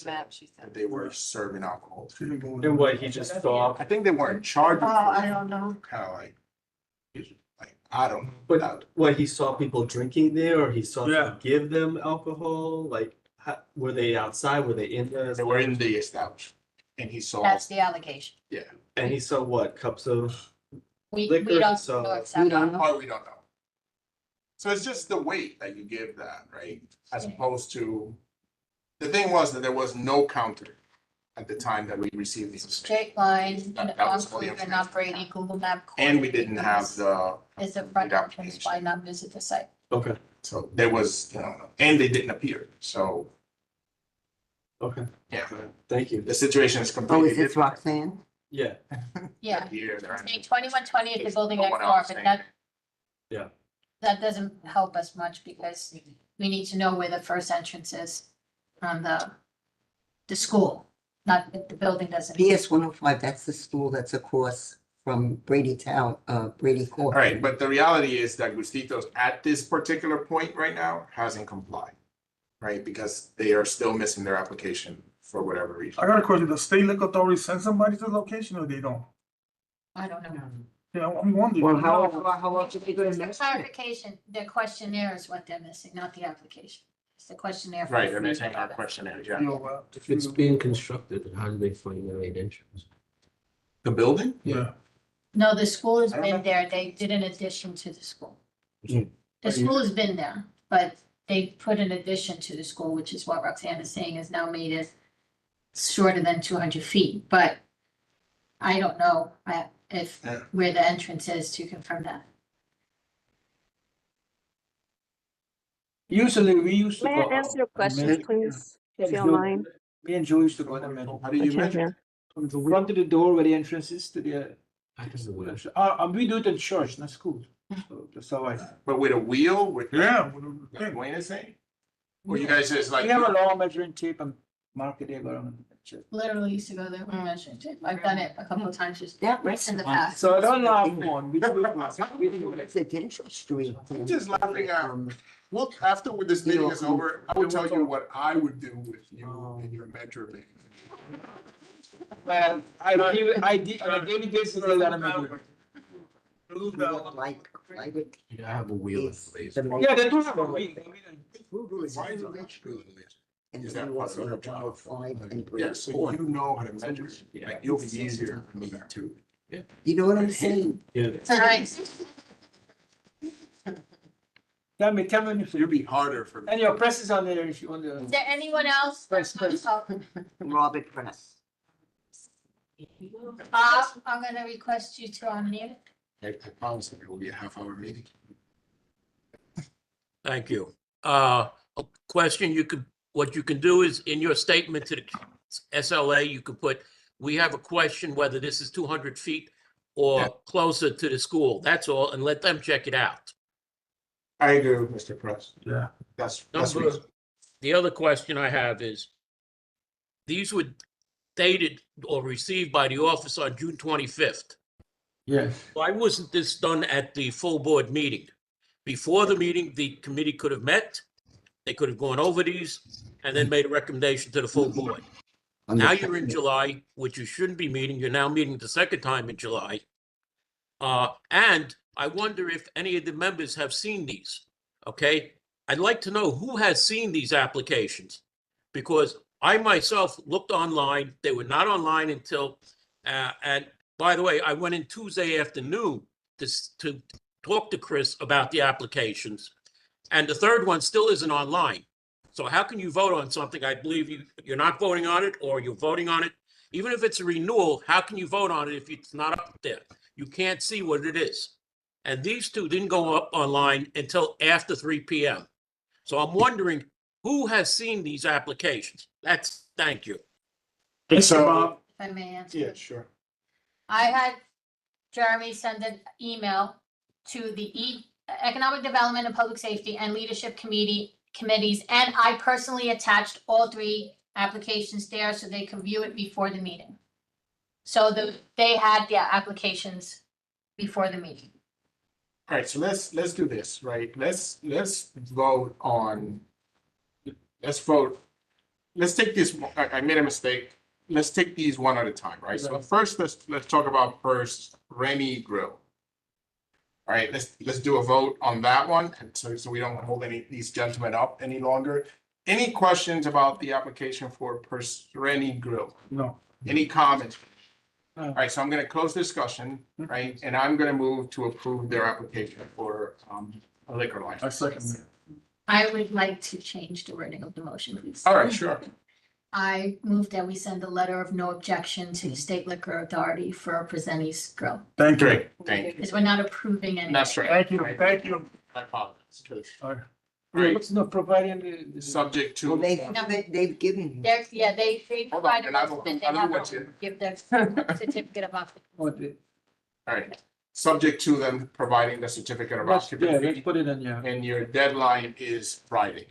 Map, she said. That they were serving alcohol. And what, he just saw, I think they weren't charging. I don't know. Kind of like, I don't know. but what, he saw people drinking there or he saw Yeah. people give them alcohol? Like, were they outside? Were they in there? They were in the establishment. and he saw, That's the allegation. yeah. And he saw what, cups of, We Liquor, don't so- know exactly. Oh, we don't know. So it's just the weight that you give that, right? As opposed to, the thing was that there was no counter at the time that we received these. Straight line, That on was all the Cleveland, not Brady, Google Map. And we didn't have the, Is the front entrance, why not visit the site? okay, so there was, you know, and they didn't appear, so, okay, yeah. thank you. The situation is Oh, completely is this different. Roxanne? Yeah, Yeah, Here, they're say 2120 at the building next Someone door, else but saying that. Yeah. That doesn't help us much because we need to know where the first entrance is on the school, not that the building doesn't. PS 105, that's the school that's across from Brady Town, Brady Court. All right, but the reality is that Gustitos at this particular point right now hasn't complied, right? Because they are still missing their application for whatever reason. I got a question. The state liquor authority send somebody to the location or they don't? I don't know. Yeah, I'm wondering. Well, how else are they gonna For mention it? clarification, the questionnaire is what they're missing, not the application. It's the questionnaire. for Right, they're free missing our data. questionnaire, yeah. You know what? If it's being constructed, how do they find the right entrance? The building? Yeah. No, the school has I don't been know. there. They did an addition to the school. Mm. The school has been there, but they put an addition to the school, which is what Roxanne is saying has now made it shorter than 200 feet, but I don't know if Yeah. where the entrance is to confirm that. Usually, we used to May go. I answer your questions, Me- please, if you Joe- don't mind? Me and Joe used to go there. How do you measure? From the front of the door where the entrance is to the. I don't know where. We do it in church, not school. So that's how I. But with a wheel, with. Yeah. Like Dwayne is saying? Or you guys just like. We have a long measuring tape and mark it there, but I'm. Literally used to go there when measuring tape. I've done it a couple of times just That rest in the past. So I don't laugh on. We do it. It's a Dentistry Street. I'm just laughing at, look, after with this meeting is over, I will tell you what I would do with you in your measurement. Well, I did, on a daily basis, I gotta measure. Like, private. Yeah, I have a wheel. It's the Yeah, they do have a wheel. Why is it measured? And Is then that you part of also your have job? 105 and Yeah, so you know how to measure. Yeah. Like, it'll be easier for me to. You know what I'm saying? yeah. Alright, Tell me It'll be harder for me. and your press is on there if you want is to. there anyone else? Press. Robert Press. Bob, I'm gonna request you to unmute. I promise it will be a half-hour meeting. Thank you. A question what you can do is in your statement to the SLA, you could put, we have a question whether this is 200 feet or closer to the school. That's all, and let them check it out. I agree with Mr. Press. Yeah. That's Number, reasonable. the other question I have is, these were dated or received by the office on June 25th. Yes. Why wasn't this done at the full board meeting? Before the meeting, the committee could have met, they could have gone over these, and then made a recommendation to the full board. Now you're in July, which you shouldn't be meeting, you're now meeting the second time in July. And I wonder if any of the members have seen these, okay? I'd like to know who has seen these applications, because I myself looked online, they were not online until, and by the way, I went in Tuesday afternoon to talk to Chris about the applications, and the third one still isn't online. So how can you vote on something? I believe you're not voting on it, or you're voting on it. Even if it's a renewal, how can you vote on it if it's not up there? You can't see what it is. And these two didn't go up online until after 3 p.m. So I'm wondering who has seen these applications? Thank you. So, If I may answer. yeah, sure. I had Jeremy send an email to the Economic Development and Public Safety and Leadership committees, and I personally attached all three applications there so they could view it before the meeting. So they had the applications before the meeting. All right, so let's do this, right? Let's vote on, let's take this, I made a mistake. Let's take these one at a time, right? So first, let's talk about first Rennie Grill. All right, let's do a vote on that one, and so we don't hold these gentlemen up any longer. Any questions about the application for Rennie Grill? No. Any comments? All right, so I'm gonna close discussion, right, and I'm gonna move to approve their application for a liquor license. I would like to change the wording of the motion, please. All right, sure. I move that we send a letter of no objection to the State Liquor Authority for Presenti's Grill. Thank you. Great, thank you. Because we're not approving anything. That's right. Thank you, thank you. I apologize. All right. It's not providing the. Subject Well, to, they've given you. They're, yeah, they Hold on, provided and I us will- that they I will have let to you- give their certificate of occupancy. What the- all right, subject to them providing the certificate of Let's, yeah, let's occupancy, put it in, yeah. and your deadline is Friday,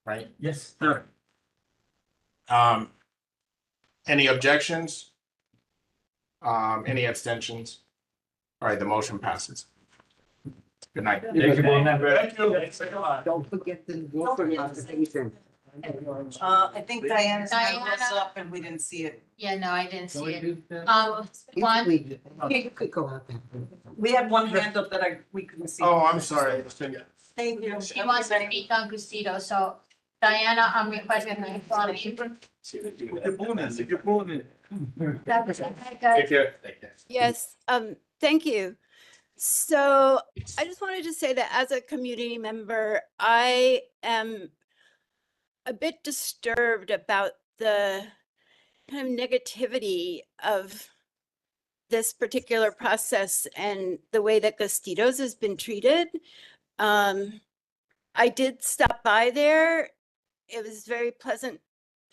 right? Yes. Any objections? Any abstentions? All right, the motion passes. Good night. Thank you, board member. Thank you. Don't forget the conversation. I think Diana's hand was Diana. up and we didn't see it. Yeah, no, I didn't see it. You One, could go out there. We had one hand up that we couldn't see. Oh, I'm sorry. Thank you. she wants to speak on Gustito, so Diana, I'm requesting that you follow you. That was it. Take care. Yes, thank you. So I just wanted to say that as a community member, I am a bit disturbed about the kind of negativity of this particular process and the way that Gustitos has been treated. I did stop by there. It was a very pleasant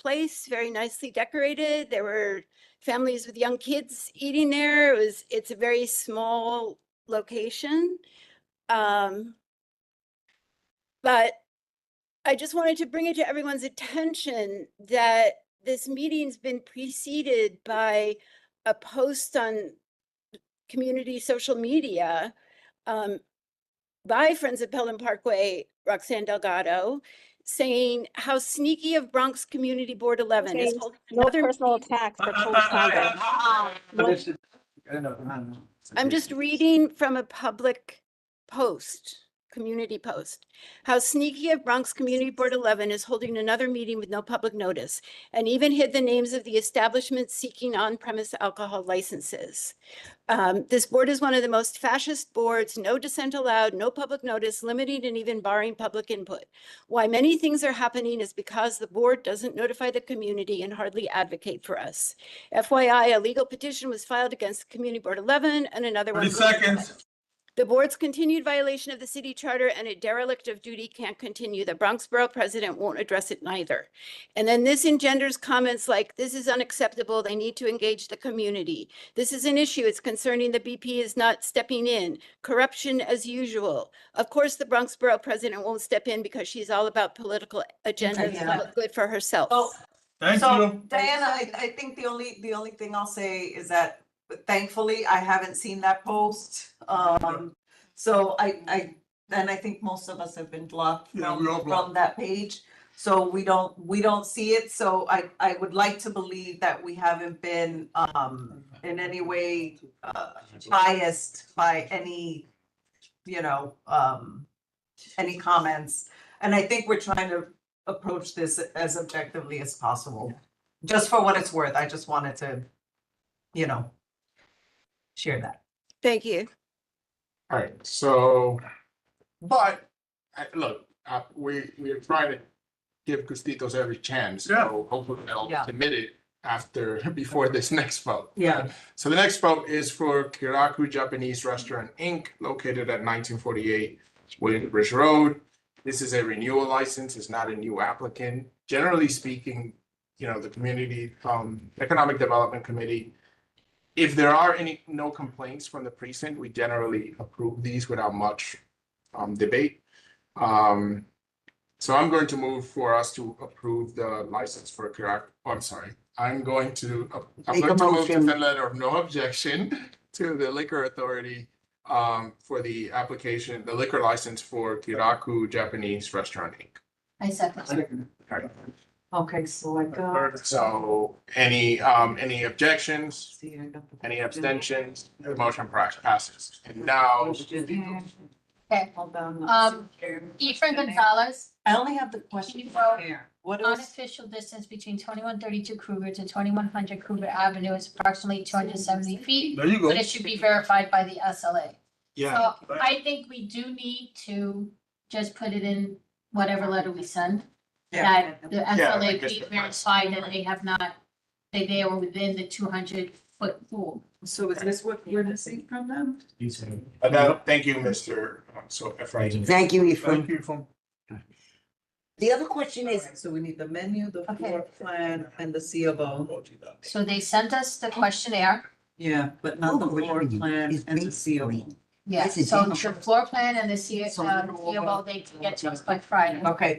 place, very nicely decorated. There were families with young kids eating there. It's a very small location. But I just wanted to bring it to everyone's attention that this meeting's been preceded by a post on community social media by Friends of Pelham Parkway, Roxanne Delgado, saying how sneaky of Bronx Community Board 11 is Okay, holding no another personal attacks, but code conduct. I'm just reading from a public post, community post. How sneaky of Bronx Community Board 11 is holding another meeting with no public notice and even hid the names of the establishments seeking on-premise alcohol licenses. This board is one of the most fascist boards, no dissent allowed, no public notice, limiting and even barring public input. Why many things are happening is because the board doesn't notify the community and hardly advocate for us. FYI, a legal petition was filed against Community Board 11 and another one. 30 seconds. The board's continued violation of the city charter and a derelict of duty can't continue. The Bronx Borough president won't address it neither. And then this engenders comments like, this is unacceptable. They need to engage the community. This is an issue. It's concerning the BP is not stepping in. Corruption as usual. Of course, the Bronx Borough president won't step in because she's all about political agendas Yeah. and look good for herself. Thank So, you. Diana, I think the only thing I'll say is that thankfully I haven't seen that post. So I think most of us have been blocked Yeah, we all blocked. from that page. So we don't see it. So I would like to believe that we haven't been in any way biased by any, any comments. And I think we're trying to approach this as objectively as possible. Just for what it's worth, I just wanted to, share that. Thank you. All right, so, but, look, we're trying to give Gustitos every chance. So hopefully they'll Yeah. submit it before this next vote. Yeah. So the next vote is for Kiraku Japanese Restaurant, Inc., located at 1948 William Bridge Road. This is a renewal license, it's not a new applicant. Generally speaking, the Community Economic Development Committee, if there are no complaints from the precinct, we generally approve these without much debate. So I'm going to move for us to approve the license for Kiraku. Oh, I'm sorry. I'm going to Make a move to motion. send a letter of no objection to the liquor authority for the application, the liquor license for Kiraku Japanese Restaurant, Inc. I second. All right. Okay, so I got. So any objections, any abstentions, the motion passes. And now, Okay, Efrain Gonzalez. I only have the question Well, here. What is, Unofficial distance between 2132 Kruger to 2100 Kruger Avenue is approximately 270 feet, There you go. but it should be verified by the SLA. Yeah, So I think we do need to just put it in whatever letter we send. yeah, That the Yeah, SLA like be Mr. verified that they have not, they are within the 200-foot pool. so is this what we're missing from them? thank you, Mr. So Efrain. Thank you, Ephraim. Thank you from. The other question is, So we need the menu, the Okay. floor plan, and the C of O. So they sent us the questionnaire. Yeah, but not the Oh, floor menu plan is and the C of O. basically- Yeah, This is so it. the floor plan and the CFO, they can get to us by Friday. Okay.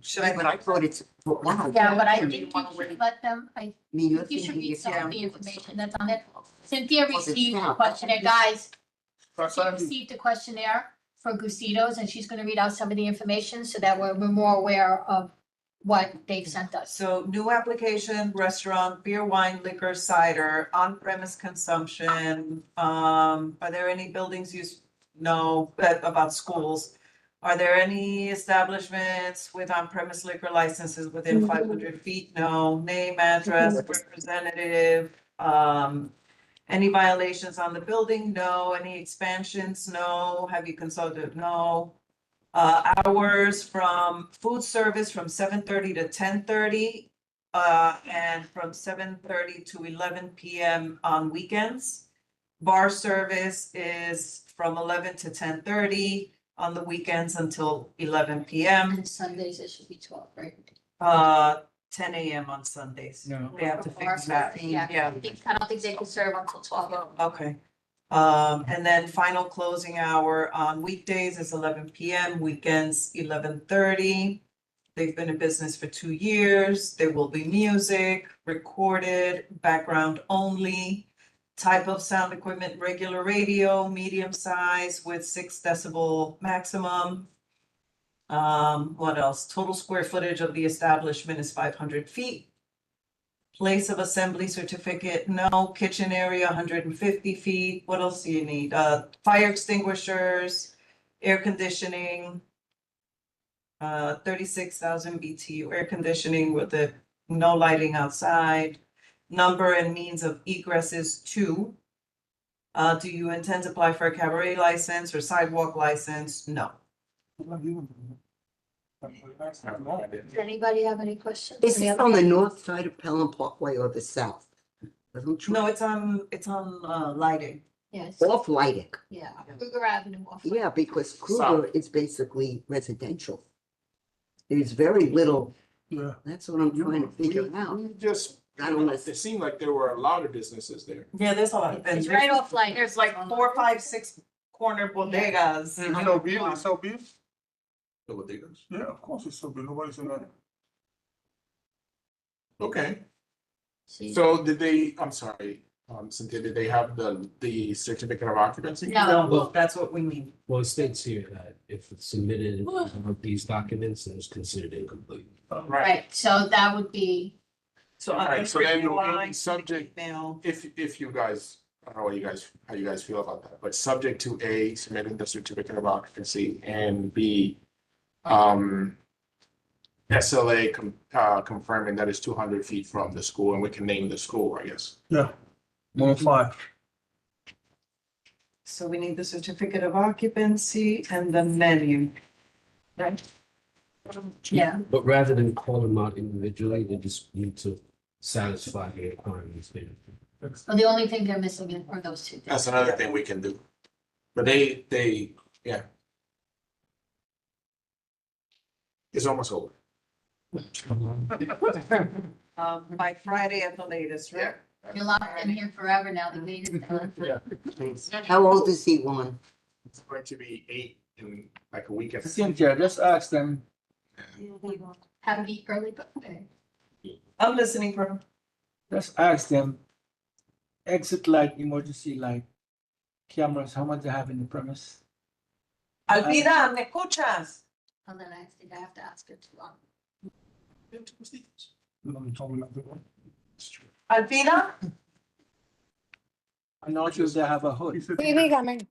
Should I? but I thought it's, wow. Yeah, but I think you should let them, I mean, you're think you should thinking read it's- some of the information that's on it. Cynthia Well, it's received the not. questionnaire, guys. She Thank you. received the questionnaire for Gustitos, and she's gonna read out some of the information so that we're more aware of what they've sent us. So new application, restaurant, beer, wine, liquor, cider, on-premise consumption. Are there any buildings used? No, but about schools. Are there any establishments with on-premise liquor licenses within 500 feet? No. Name, address, representative, any violations on the building? No. Any expansions? No. Have you consulted? No. Hours from food service from 7:30 to 10:30, and from 7:30 to 11 PM on weekends. Bar service is from 11 to 10:30 on the weekends until 11 PM. And Sundays, it should be 12, right? 10 AM on Sundays. No. We have to fix that. Yeah, Yeah. I don't think they can serve until 12. Okay. And then final closing hour on weekdays is 11 PM, weekends 11:30. They've been in business for 2 years. There will be music, recorded, background only. Type of sound equipment, regular radio, medium size with 6 decibel maximum. What else? Total square footage of the establishment is 500 feet. Place of assembly certificate, no. Kitchen area, 150 feet. What else do you need? Fire extinguishers, air conditioning. 36,000 BTU air conditioning with the no lighting outside. Number and means of egress is 2. Do you intend to apply for a cabaret license or sidewalk license? No. Does anybody have any questions? Is Any this other- on the north side of Pelham Parkway or the south? No, it's on lighting. Yes, Off Lighting. yeah, Kruger Avenue. off- Yeah, because Kruger is basically residential. There's very little, Yeah. that's what I'm trying to figure out. Just, I don't know. it seemed like there were a lot of businesses there. Yeah, there's a lot. It's right off like. There's like 4, 5, 6 corner bodegas. You sell beer, you sell beer? The bodegas. Yeah, of course it's sell beer, nobody's in that. Okay, so did they, I'm sorry, Cynthia, did they have the certificate of occupancy? No. Well, that's what we mean. Well, it states here that if it's submitted with these documents, then it's considered incomplete. Right, so that would be, So Alright, so then you'll line, be subject, email. if you guys, I don't know how you guys feel about that, but subject to A, submitting the certificate of occupancy, and B, SLA confirming that it's 200 feet from the school, and we can name the school, I guess. Yeah. 105. So we need the certificate of occupancy and the menu. Right? yeah, But rather than call them out individually, they just need to satisfy the requirements there. well, the only thing they're missing are those 2 things. That's another thing we can do. But yeah. It's almost over. By Friday at the latest, right? You're locked in here forever now, the meeting is done. How old is he, Juan? It's going to be 8 in like a week. and- Cynthia, just ask them, Have a eat early, but, okay. I'm listening for. just ask them, exit light, emergency light, cameras, how much they have in the premise? Alvida, ¿me escuchas? And then I think I have to ask her to, No, you told me not to do Alvida? I'm not sure if they have a hood. it. Sí, dígame.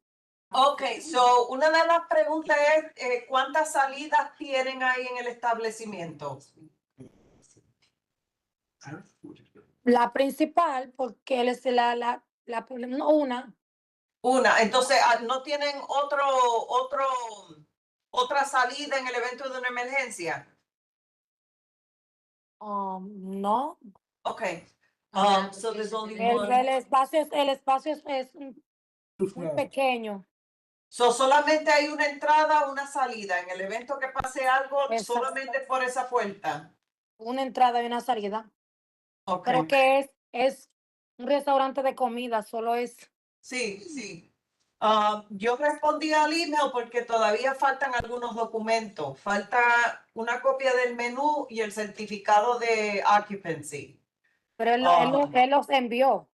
Ok, so una de las preguntas es ¿cuántas salidas tienen ahí en el establecimiento? La principal, porque él es no una. Entonces, ¿no tienen otra salida en el evento de una emergencia? No. Okay. So there's only El one. espacio es muy pequeño. So solamente hay una entrada, una salida. En el evento que pase algo, solamente por esa puerta. Una entrada y una salida. Okay. Pero que es un restaurante de comida, solo es. Sí, sí. Yo respondí al email porque todavía faltan algunos documentos. Falta una copia del menú y el certificado de occupancy. Pero él los envió.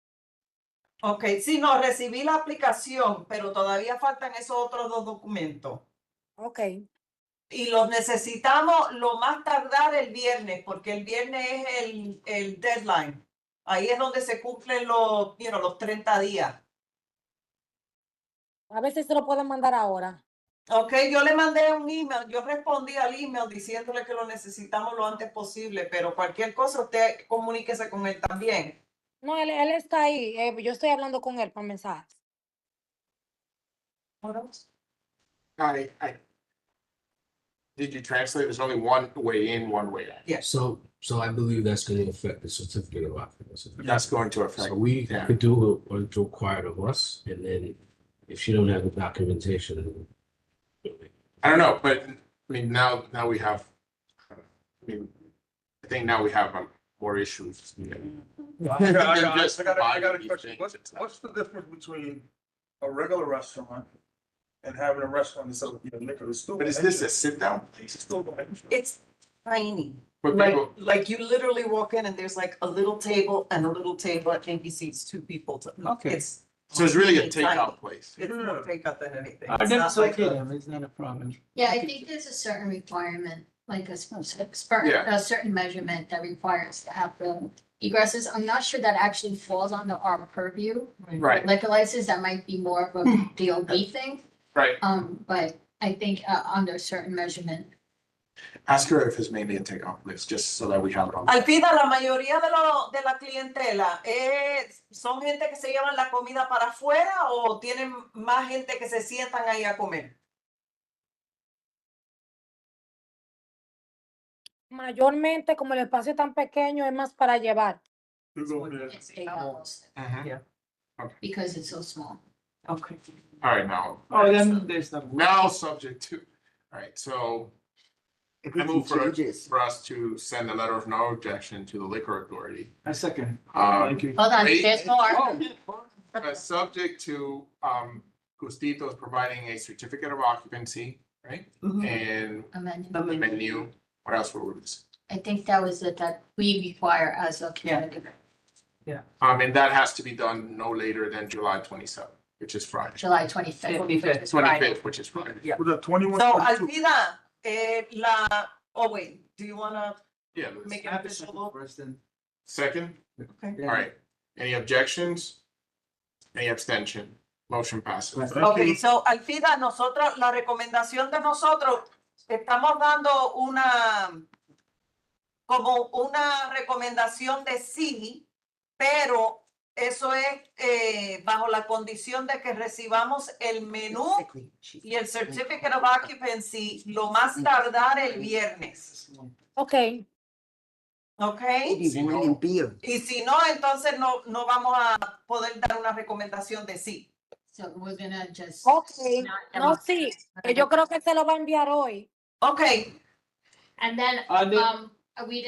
Ok, sí, no, recibí la aplicación, pero todavía faltan esos otros dos documentos. Ok. Y los necesitamos lo más tardar el viernes, porque el viernes es el deadline. Ahí es donde se cumplen los 30 días. A veces se lo pueden mandar ahora. Ok, yo le mandé un email, yo respondí al email diciéndole que lo necesitamos lo antes posible, pero cualquier cosa usted comuníquese con él también. No, él está ahí. Yo estoy hablando con él por mensaje. Did you translate? There's only one way in, one way out. Yes. So I believe that's gonna affect the certificate of occupancy. That's going to affect. So we yeah. could do what's required of us, and then if you don't have the documentation. I don't know, but I mean, now we have, I mean, I think now we have more issues. I got Just a providing question. these things. What's the difference between a regular restaurant and having a restaurant that sells liquor? It's still. But is this a sit down place? It's still. It's tiny. But Like, people, like you literally walk in and there's like a little table and a little table. I think he seats two people. Okay. so it's really a It's tiny. takeout place. It's more takeout than anything. Then not it's like okay, a- then, it's not a problem. Yeah, I think there's a certain requirement, like a Yeah. certain measurement that requires to have the egresses. I'm not sure that actually falls under our purview. Right, Liquor license, that might be more of a DOB thing, right. but I think under a certain measurement. Ask her if it's mainly a takeout place, just so that we have it on. Alpida, la mayoría de la clientela son gente que se llevan la comida para afuera o tienen más gente que se sientan ahí a comer. Mayormente, como el espacio es tan pequeño, es más para llevar. It's takeouts, Mhm. because it's so small. Okay. All right, now. Oh, then there's no. Now subject to, all right, so I move for us to send a letter of no objection to the liquor authority. A second. Thank you. Hold on, Wait. there's more. Subject to, Gustitos providing a certificate of occupancy, right? And Amendment. the menu, what else were we missing? I think that was it, that we require as a community, And that has to be done no later than July 27th, which is Friday. July 25th. 25th. 25th, which is Friday. Yeah. With a 21. So 22. Alpida, oh wait, do you wanna Yeah. make it official vote? First, then. Second? Okay. All right. Any objections? Any abstention? Motion passes. Thank Okay, you. so Alfida, nosotros, la recomendación de nosotros, estamos dando como una recomendación de sí, pero eso es bajo la condición de que recibamos el menú y el certificate of occupancy lo más tardar el viernes. Ok. ¿Ok? Y limpio. Y si no, entonces no vamos a poder dar una recomendación de sí. So we're gonna just. Ok. not- No, sí. Yo creo que se lo va a enviar hoy. Okay. And then, then- we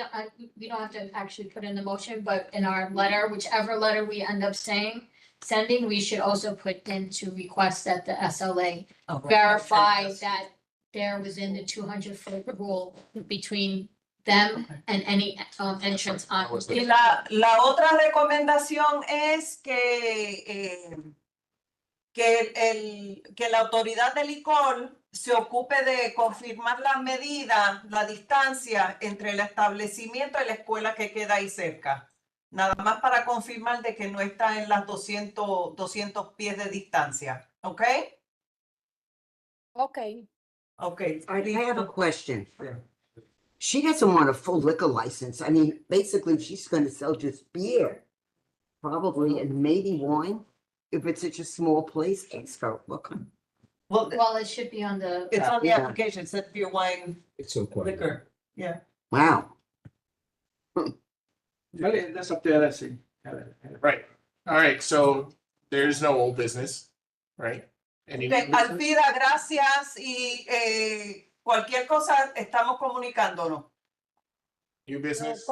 don't have to actually put in the motion, but in our letter, whichever letter we end up sending, we should also put in to request that the SLA verify that there was in the 200-foot rule between them and any entrance on. Y la otra recomendación es que la autoridad de licor se ocupe de confirmar las medidas, la distancia entre el establecimiento y la escuela que queda ahí cerca. Nada más para confirmar de que no está en las 200 pies de distancia. ¿Ok? Ok. Ok. I have a question. She doesn't want a full liquor license. I mean, basically, she's gonna sell just beer. Probably, and maybe wine. If it's such a small place, ask her, look. Well, it should be on the. It's on the Yeah. application, it said beer, wine, It's so quiet. liquor, yeah. Wow. Okay, that's up there, let's see. Right. All right, so there's no old business, right? Any new Okay, business? Alfira, gracias y cualquier cosa estamos comunicándonos. New business?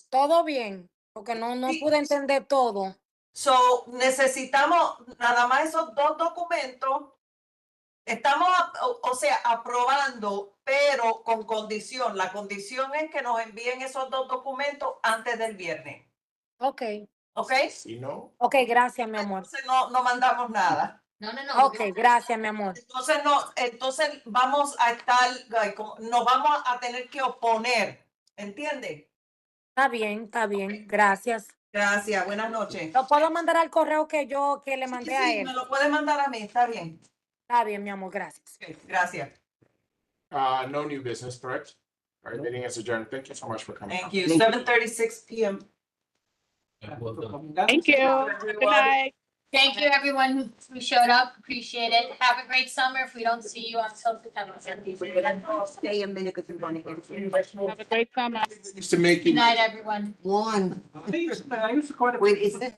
Todo bien, porque no pude entender todo. So, necesitamos nada más esos dos documentos. Estamos, o sea, aprobando, pero con condición. La condición es que nos envíen esos dos documentos antes del viernes. Ok. ¿Ok? Si no, Ok, gracias, mi amor. Entonces no mandamos nada. No. Ok, gracias, mi amor. Entonces vamos a estar, nos vamos a tener que oponer. ¿Entiende? Está bien, gracias. Gracias, buenas noches. Lo puedo mandar al correo que le Sí, mandé a sí, él. me lo puede mandar a mí, está bien. Está bien, mi amor, gracias. Ok, gracias. no new business, correct? All right, meeting is adjourned. Thank you so much for coming. Thank you. 7:36 p.m. Well done. Thank you. Good night. Thank you, everyone who showed up. Appreciate it. Have a great summer if we don't see you until September. Stay a minute because we want to get. Have a great summer. Used to make Good night, everyone. One. I used to quite a. Wait, is this